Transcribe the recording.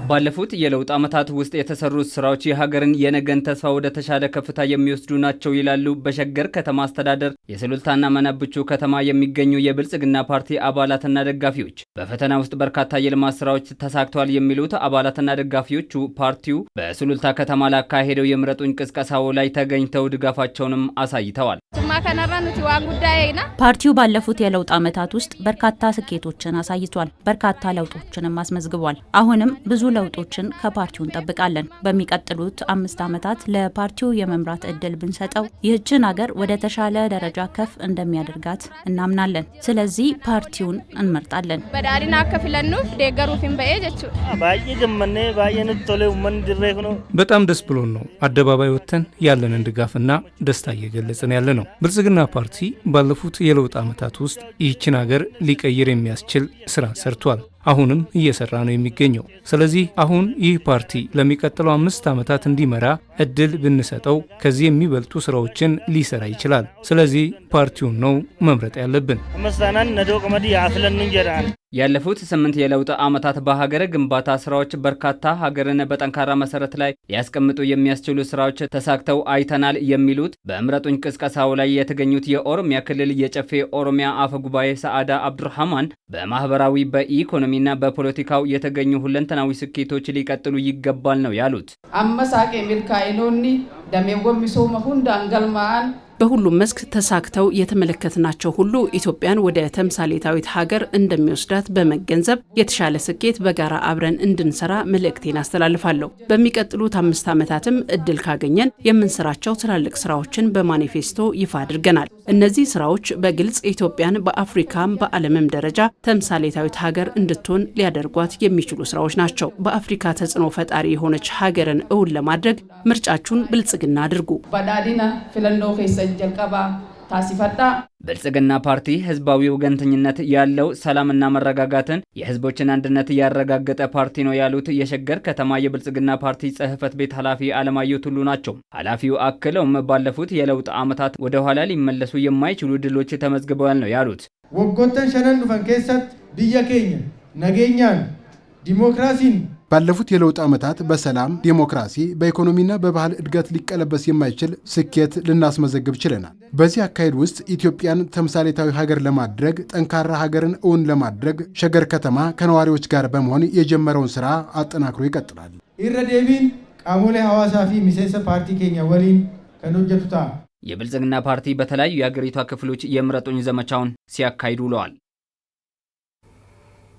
ባለፉት የለውጥ ዓመታት ውስጥ የተሰሩት ስራዎች የሀገርን የነገን ተስፋ ወደ ተሻለ ከፍታ የሚወስዱ ናቸው ይላሉ በሸገር ከተማ አስተዳደር የሱሉልታና መናብቹ ከተማ የሚገኙ የብልጽግና ፓርቲ አባላትና ደጋፊዎች። በፈተና ውስጥ በርካታ የልማት ስራዎች ተሳክተዋል የሚሉት አባላትና ደጋፊዎቹ ፓርቲው በሱሉልታ ከተማ ላካሄደው የምረጡኝ ቅስቀሳው ላይ ተገኝተው ድጋፋቸውንም አሳይተዋል። ፓርቲው ባለፉት የለውጥ ዓመታት ውስጥ በርካታ ስኬቶችን አሳይቷል። በርካታ ለውጦችንም አስመዝግቧል። አሁንም ብዙ ለውጦችን ከፓርቲው እንጠብቃለን። በሚቀጥሉት 5 ዓመታት ለፓርቲው የመምራት እድል ብንሰጠው ይህችን ሀገር ወደ ተሻለ ደረጃ ከፍ እንደሚያደርጋት እናምናለን። ስለዚህ ፓርቲውን እንመርጣለን። በጣም ደስ ብሎን ነው አደባባይ ወጥተን ያለንን ድጋፍና ደስታ እየገለጽን ያለ ነው። ብልጽግና ፓርቲ ባለፉት የለውጥ ዓመታት ውስጥ ይህችን ሀገር ሊቀይር የሚያስችል ስራ ሰርቷል። አሁንም እየሰራ ነው የሚገኘው። ስለዚህ አሁን ይህ ፓርቲ ለሚቀጥለው 5 ዓመታት እንዲመራ እድል ብንሰጠው ከዚህ የሚበልጡ ስራዎችን ሊሰራ ይችላል። ስለዚህ ፓርቲውን ነው መምረጥ ያለብን። ያለፉት 8 የለውጥ ዓመታት በሀገር ግንባታ ስራዎች በርካታ ሀገርን በጠንካራ መሰረት ላይ ሊያስቀምጡ የሚያስችሉ ስራዎች ተሳክተው አይተናል የሚሉት በምረጡኝ ቅስቀሳው ላይ የተገኙት የኦሮሚያ ክልል የጨፌ ኦሮሚያ አፈ ጉባኤ ሰዓዳ አብዱራህማን በማህበራዊ በኢኮኖሚና በፖለቲካው የተገኙ ሁለንተናዊ ስኬቶች ሊቀጥሉ ይገባል ነው ያሉት። አመሳቄ ሚልካኢኖኒ ደሜወም ሚሶማ ሁንዳ አንገልማን በሁሉም መስክ ተሳክተው የተመለከትናቸው ሁሉ ኢትዮጵያን ወደ ተምሳሌታዊት ሀገር እንደሚወስዳት በመገንዘብ የተሻለ ስኬት በጋራ አብረን እንድንሰራ መልእክቴን አስተላልፋለሁ። በሚቀጥሉት 5 ዓመታትም እድል ካገኘን የምንሰራቸው ትላልቅ ስራዎችን በማኒፌስቶ ይፋ አድርገናል። እነዚህ ስራዎች በግልጽ ኢትዮጵያን በአፍሪካም በዓለምም ደረጃ ተምሳሌታዊት ሀገር እንድትሆን ሊያደርጓት የሚችሉ ስራዎች ናቸው። በአፍሪካ ተጽዕኖ ፈጣሪ የሆነች ሀገርን እውን ለማድረግ ምርጫችሁን ብልጽግና አድርጉ። ብልጽግና ፓርቲ ህዝባዊ ወገንተኝነት ያለው ሰላምና መረጋጋትን የህዝቦችን አንድነት ያረጋገጠ ፓርቲ ነው ያሉት የሸገር ከተማ የብልጽግና ፓርቲ ጽህፈት ቤት ኃላፊ አለማየሁ ቱሉ ናቸው። ኃላፊው አክለውም ባለፉት የለውጥ ዓመታት ወደ ኋላ ሊመለሱ የማይችሉ ድሎች ተመዝግበዋል ነው ያሉት። ወጎተን ሸነን ዱፈን ከሰት ብየከኝ ነገኛን ዲሞክራሲን ባለፉት የለውጥ ዓመታት በሰላም ዲሞክራሲ፣ በኢኮኖሚና በባህል እድገት ሊቀለበስ የማይችል ስኬት ልናስመዘግብ ችለናል። በዚህ አካሄድ ውስጥ ኢትዮጵያን ተምሳሌታዊ ሀገር ለማድረግ ጠንካራ ሀገርን እውን ለማድረግ ሸገር ከተማ ከነዋሪዎች ጋር በመሆን የጀመረውን ስራ አጠናክሮ ይቀጥላል። ኢረዴቢን ቃሞሌ ሐዋሳፊ ሚሴሰ ፓርቲ ኬኛ ወሊን ከኖጀቱታ የብልጽግና ፓርቲ በተለያዩ የአገሪቷ ክፍሎች የምረጡኝ ዘመቻውን ሲያካሂዱ ውለዋል።